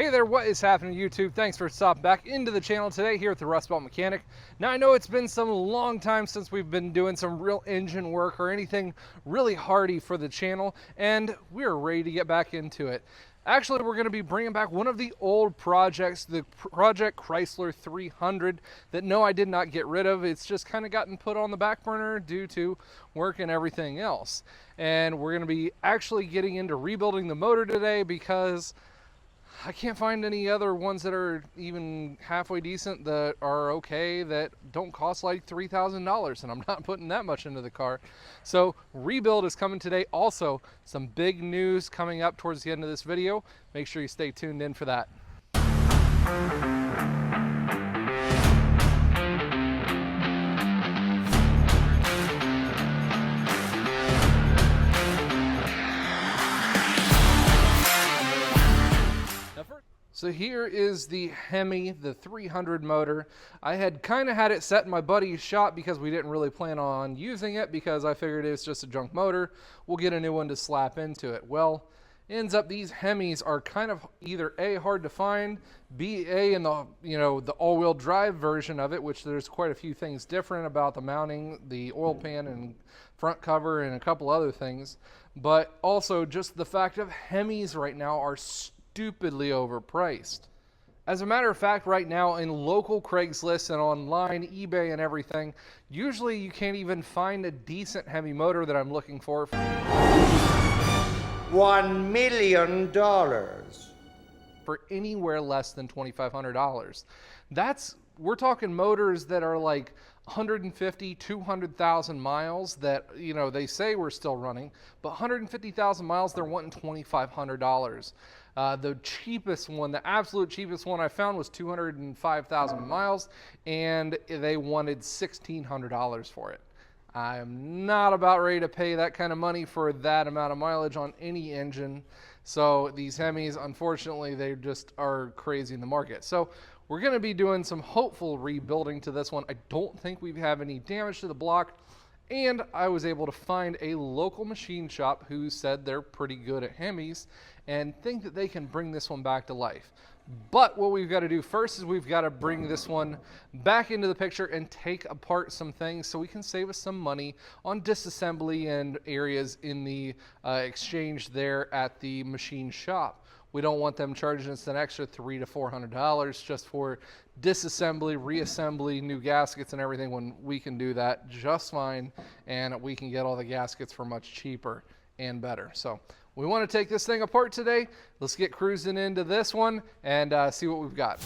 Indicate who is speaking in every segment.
Speaker 1: Hey there, what is happening YouTube? Thanks for stopping back into the channel today here at the Rust Belt Mechanic. Now I know it's been some long time since we've been doing some real engine work or anything really hardy for the channel, and we're ready to get back into it. Actually, we're going to be bringing back one of the old projects, the Project Chrysler 300 that no, I did not get rid of. It's just kind of gotten put on the back burner due to work and everything else. And we're going to be actually getting into rebuilding the motor today because I can't find any other ones that are even halfway decent that are okay that don't cost like $3,000, and I'm not putting that much into the car. So rebuild is coming today. Also, some big news coming up towards the end of this video. Make sure you stay tuned in for that. So here is the Hemi, the 300 motor. I had kind of had it set in my buddy's shop because we didn't really plan on using it because I figured it was just a junk motor. We'll get a new one to slap into it. Well, ends up these Hemis are kind of either A, hard to find, B, in the, the all-wheel drive version of it, which there's quite a few things different about the mounting, the oil pan and front cover and a couple other things. But also just the fact of Hemis right now are stupidly overpriced. As a matter of fact, right now in local Craigslist and online, eBay and everything, usually you can't even find a decent Hemi motor that I'm looking for.
Speaker 2: $1 million.
Speaker 1: For anywhere less than $2,500. We're talking motors that are like 150, 200,000 miles that, they say we're still running, but 150,000 miles, they're wanting $2,500. The cheapest one, the absolute cheapest one I found was 205,000 miles, and they wanted $1,600 for it. I'm not about ready to pay that kind of money for that amount of mileage on any engine. So these Hemis, unfortunately, they just are crazy in the market. So we're going to be doing some hopeful rebuilding to this one. I don't think we have any damage to the block. And I was able to find a local machine shop who said they're pretty good at Hemis and think that they can bring this one back to life. But what we've got to do first is we've got to bring this one back into the picture and take apart some things so we can save us some money on disassembly and areas in the exchange there at the machine shop. We don't want them charging us an extra $300 to $400 just for disassembly, reassembly, new gaskets and everything when we can do that just fine, and we can get all the gaskets for much cheaper and better. So we want to take this thing apart today. Let's get cruising into this one and see what we've got.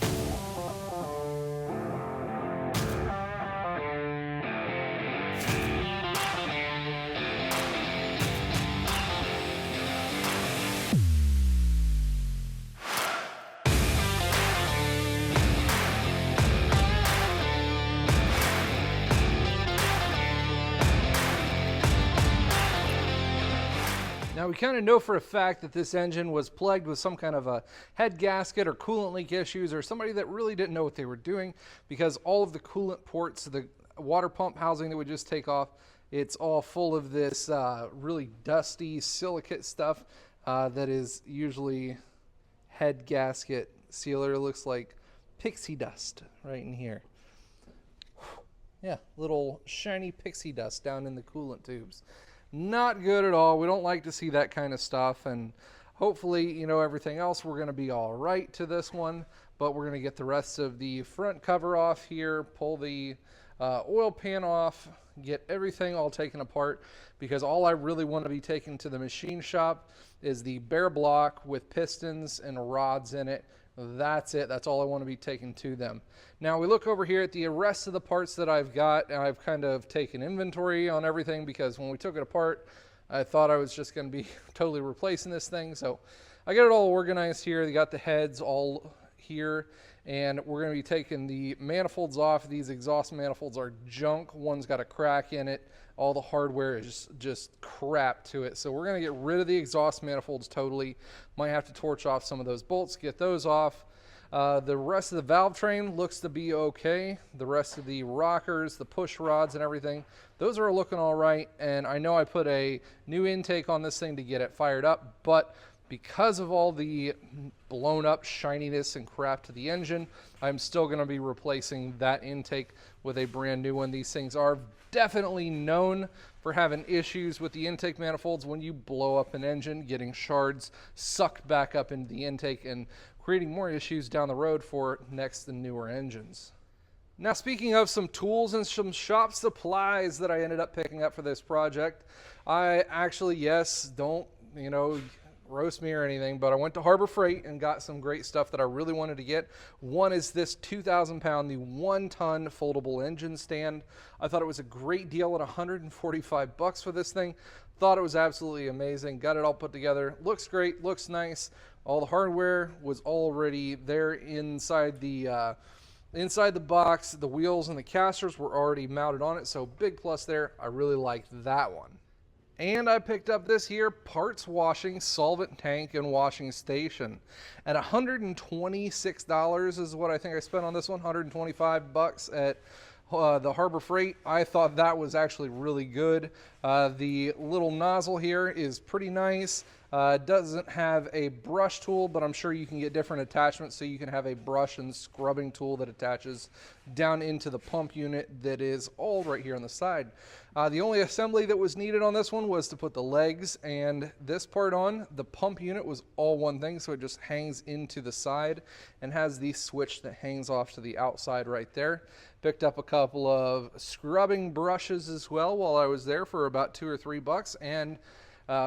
Speaker 1: Now we kind of know for a fact that this engine was plagued with some kind of a head gasket or coolant leak issues or somebody that really didn't know what they were doing, because all of the coolant ports, the water pump housing that would just take off, it's all full of this really dusty silicate stuff that is usually head gasket sealer. It looks like pixie dust right in here. Yeah, little shiny pixie dust down in the coolant tubes. Not good at all. We don't like to see that kind of stuff, and hopefully, everything else, we're going to be all right to this one, but we're going to get the rest of the front cover off here, pull the oil pan off, get everything all taken apart, because all I really want to be taking to the machine shop is the bare block with pistons and rods in it. That's it. That's all I want to be taking to them. Now we look over here at the rest of the parts that I've got, and I've kind of taken inventory on everything because when we took it apart, I thought I was just going to be totally replacing this thing. So I got it all organized here. They got the heads all here, and we're going to be taking the manifolds off. These exhaust manifolds are junk. One's got a crack in it. All the hardware is just crap to it. So we're going to get rid of the exhaust manifolds totally. Might have to torch off some of those bolts, get those off. The rest of the valve train looks to be okay. The rest of the rockers, the push rods and everything, those are looking all right. And I know I put a new intake on this thing to get it fired up, but because of all the blown up shininess and crap to the engine, I'm still going to be replacing that intake with a brand new one. These things are definitely known for having issues with the intake manifolds when you blow up an engine, getting shards sucked back up into the intake and creating more issues down the road for next and newer engines. Now, speaking of some tools and some shop supplies that I ended up picking up for this project, I actually, yes, don't, roast me or anything, but I went to Harbor Freight and got some great stuff that I really wanted to get. One is this 2,000 pound, the 1-ton foldable engine stand. I thought it was a great deal at $145 for this thing. Thought it was absolutely amazing. Got it all put together. Looks great, looks nice. All the hardware was already there inside the box. The wheels and the casters were already mounted on it, so big plus there. I really liked that one. And I picked up this here parts washing solvent tank and washing station at $126 is what I think I spent on this one. $125 at the Harbor Freight. I thought that was actually really good. The little nozzle here is pretty nice. Doesn't have a brush tool, but I'm sure you can get different attachments so you can have a brush and scrubbing tool that attaches down into the pump unit that is all right here on the side. The only assembly that was needed on this one was to put the legs and this part on. The pump unit was all one thing, so it just hangs into the side and has the switch that hangs off to the outside right there. Picked up a couple of scrubbing brushes as well while I was there for about $2 or $3, and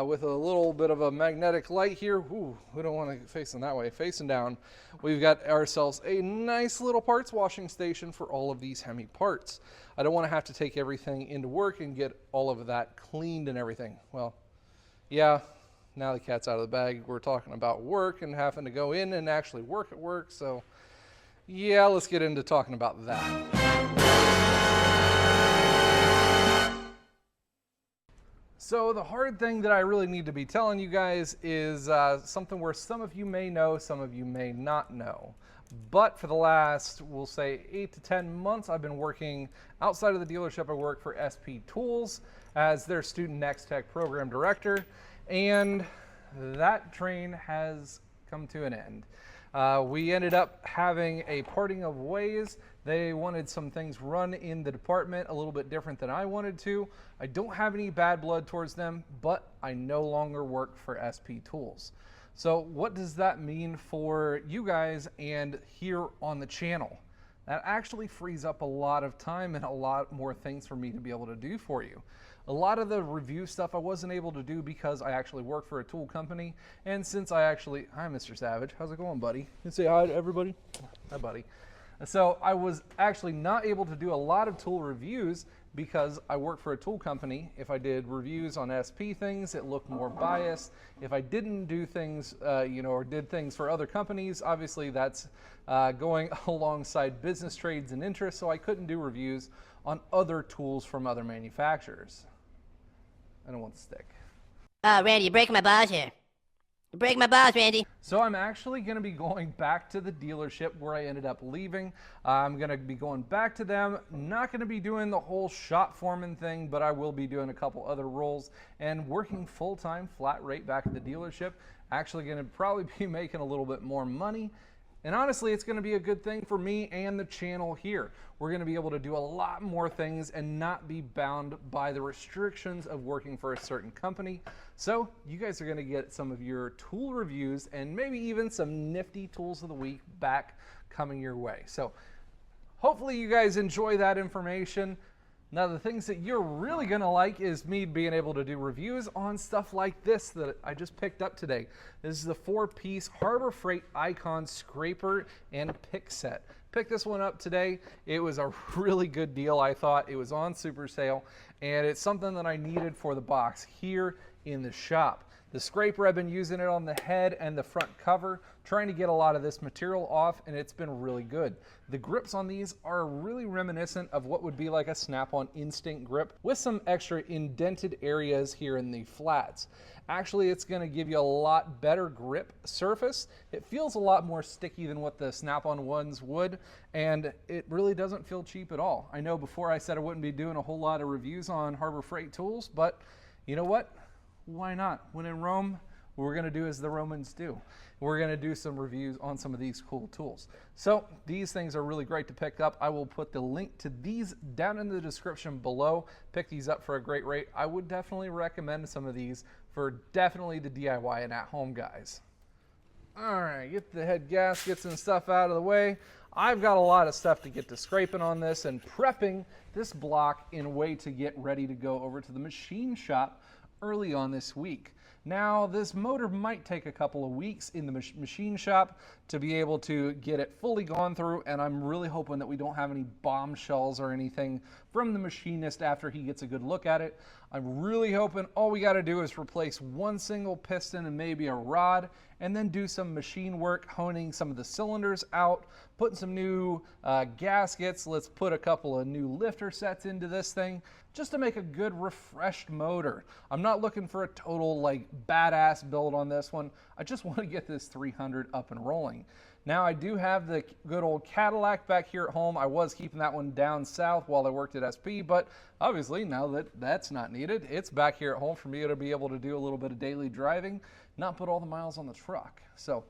Speaker 1: with a little bit of a magnetic light here. Ooh, we don't want to face them that way. Facing down, we've got ourselves a nice little parts washing station for all of these Hemi parts. I don't want to have to take everything into work and get all of that cleaned and everything. Well, yeah, now the cat's out of the bag. We're talking about work and having to go in and actually work at work. So yeah, let's get into talking about that. So the hard thing that I really need to be telling you guys is something where some of you may know, some of you may not know. But for the last, we'll say 8 to 10 months, I've been working outside of the dealership. I work for SP Tools as their Student Next Tech Program Director, and that train has come to an end. We ended up having a parting of ways. They wanted some things run in the department a little bit different than I wanted to. I don't have any bad blood towards them, but I no longer work for SP Tools. So what does that mean for you guys and here on the channel? That actually frees up a lot of time and a lot more things for me to be able to do for you. A lot of the review stuff I wasn't able to do because I actually work for a tool company. And since I actually, hi Mr. Savage, how's it going, buddy? You say hi to everybody? Hi, buddy. So I was actually not able to do a lot of tool reviews because I work for a tool company. If I did reviews on SP things, it looked more biased. If I didn't do things, or did things for other companies, obviously that's going alongside business trades and interests, so I couldn't do reviews on other tools from other manufacturers. I don't want to stick.
Speaker 3: Randy, you're breaking my balls here. You're breaking my balls, Randy.
Speaker 1: So I'm actually going to be going back to the dealership where I ended up leaving. I'm going to be going back to them. Not going to be doing the whole shop foreman thing, but I will be doing a couple other roles and working full-time flat rate back at the dealership. Actually going to probably be making a little bit more money. And honestly, it's going to be a good thing for me and the channel here. We're going to be able to do a lot more things and not be bound by the restrictions of working for a certain company. So you guys are going to get some of your tool reviews and maybe even some nifty tools of the week back coming your way. So hopefully you guys enjoy that information. Now, the things that you're really going to like is me being able to do reviews on stuff like this that I just picked up today. This is the 4-piece Harbor Freight Icon Scraper and Pick Set. Picked this one up today. It was a really good deal, I thought. It was on super sale, and it's something that I needed for the box here in the shop. The scraper, I've been using it on the head and the front cover, trying to get a lot of this material off, and it's been really good. The grips on these are really reminiscent of what would be like a Snap-on Instinct grip with some extra indented areas here in the flats. Actually, it's going to give you a lot better grip surface. It feels a lot more sticky than what the Snap-on ones would, and it really doesn't feel cheap at all. I know before I said I wouldn't be doing a whole lot of reviews on Harbor Freight tools, but you know what? Why not? When in Rome, what we're going to do as the Romans do. We're going to do some reviews on some of these cool tools. So these things are really great to pick up. I will put the link to these down in the description below. Pick these up for a great rate. I would definitely recommend some of these for definitely the DIY and at-home guys. All right, get the head gaskets and stuff out of the way. I've got a lot of stuff to get to scraping on this and prepping this block in a way to get ready to go over to the machine shop early on this week. Now, this motor might take a couple of weeks in the machine shop to be able to get it fully gone through, and I'm really hoping that we don't have any bombshells or anything from the machinist after he gets a good look at it. I'm really hoping all we got to do is replace one single piston and maybe a rod, and then do some machine work, honing some of the cylinders out, putting some new gaskets. Let's put a couple of new lifter sets into this thing just to make a good refreshed motor. I'm not looking for a total like badass build on this one. I just want to get this 300 up and rolling. Now I do have the good old Cadillac back here at home. I was keeping that one down south while I worked at SP, but obviously now that that's not needed, it's back here at home for me to be able to do a little bit of daily driving, not put all the miles on the truck. So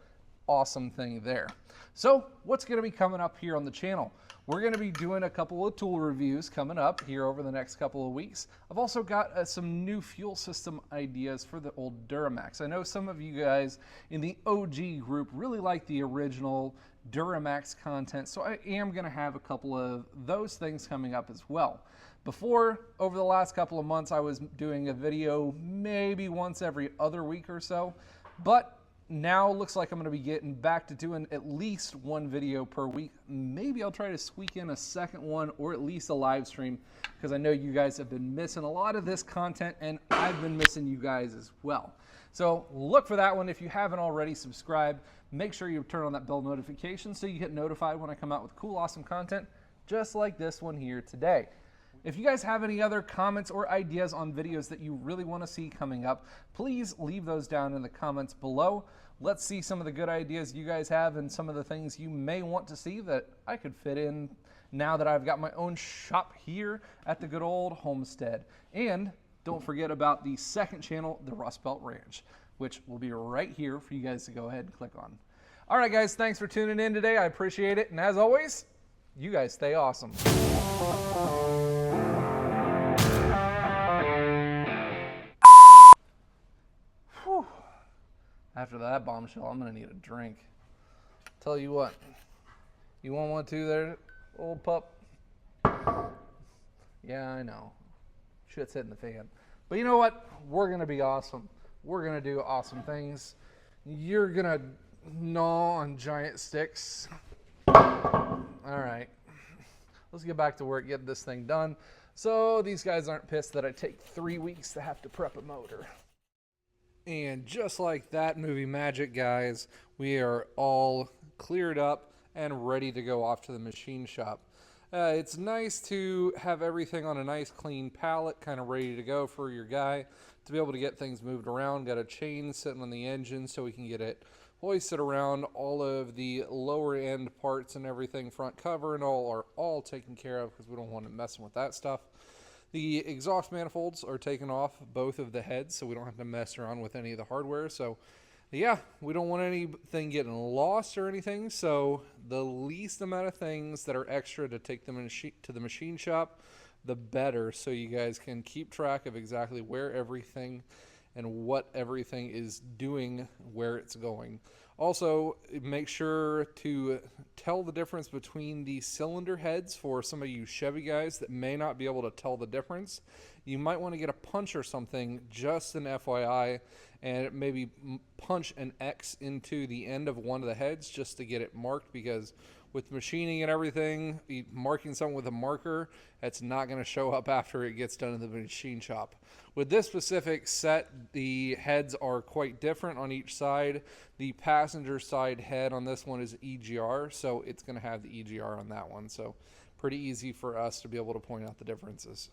Speaker 1: awesome thing there. So what's going to be coming up here on the channel? We're going to be doing a couple of tool reviews coming up here over the next couple of weeks. I've also got some new fuel system ideas for the old Duramax. I know some of you guys in the OG group really like the original Duramax content, so I am going to have a couple of those things coming up as well. Before, over the last couple of months, I was doing a video maybe once every other week or so, but now looks like I'm going to be getting back to doing at least one video per week. Maybe I'll try to squeak in a second one or at least a live stream, because I know you guys have been missing a lot of this content and I've been missing you guys as well. So look for that one. If you haven't already subscribed, make sure you turn on that bell notification so you get notified when I come out with cool, awesome content just like this one here today. If you guys have any other comments or ideas on videos that you really want to see coming up, please leave those down in the comments below. Let's see some of the good ideas you guys have and some of the things you may want to see that I could fit in now that I've got my own shop here at the good old homestead. And don't forget about the second channel, the Rust Belt Ranch, which will be right here for you guys to go ahead and click on. All right, guys, thanks for tuning in today. I appreciate it. And as always, you guys stay awesome. After that bombshell, I'm going to need a drink. Tell you what, you want one too there, old pup? Yeah, I know. Shit's hitting the fan. But you know what? We're going to be awesome. We're going to do awesome things. You're going to gnaw on giant sticks. All right. Let's get back to work, get this thing done. So these guys aren't pissed that I take 3 weeks to have to prep a motor. And just like that movie magic, guys, we are all cleared up and ready to go off to the machine shop. It's nice to have everything on a nice clean pallet, kind of ready to go for your guy to be able to get things moved around. Got a chain sitting on the engine so we can get it hoisted around. All of the lower end parts and everything, front cover and all, are all taken care of because we don't want it messing with that stuff. The exhaust manifolds are taken off both of the heads, so we don't have to mess around with any of the hardware. So yeah, we don't want anything getting lost or anything. So the least amount of things that are extra to take them to the machine shop, the better, so you guys can keep track of exactly where everything and what everything is doing, where it's going. Also, make sure to tell the difference between the cylinder heads for some of you Chevy guys that may not be able to tell the difference. You might want to get a punch or something, just an FYI, and maybe punch an X into the end of one of the heads just to get it marked, because with machining and everything, marking something with a marker, that's not going to show up after it gets done in the machine shop. With this specific set, the heads are quite different on each side. The passenger side head on this one is EGR, so it's going to have the EGR on that one. So pretty easy for us to be able to point out the differences.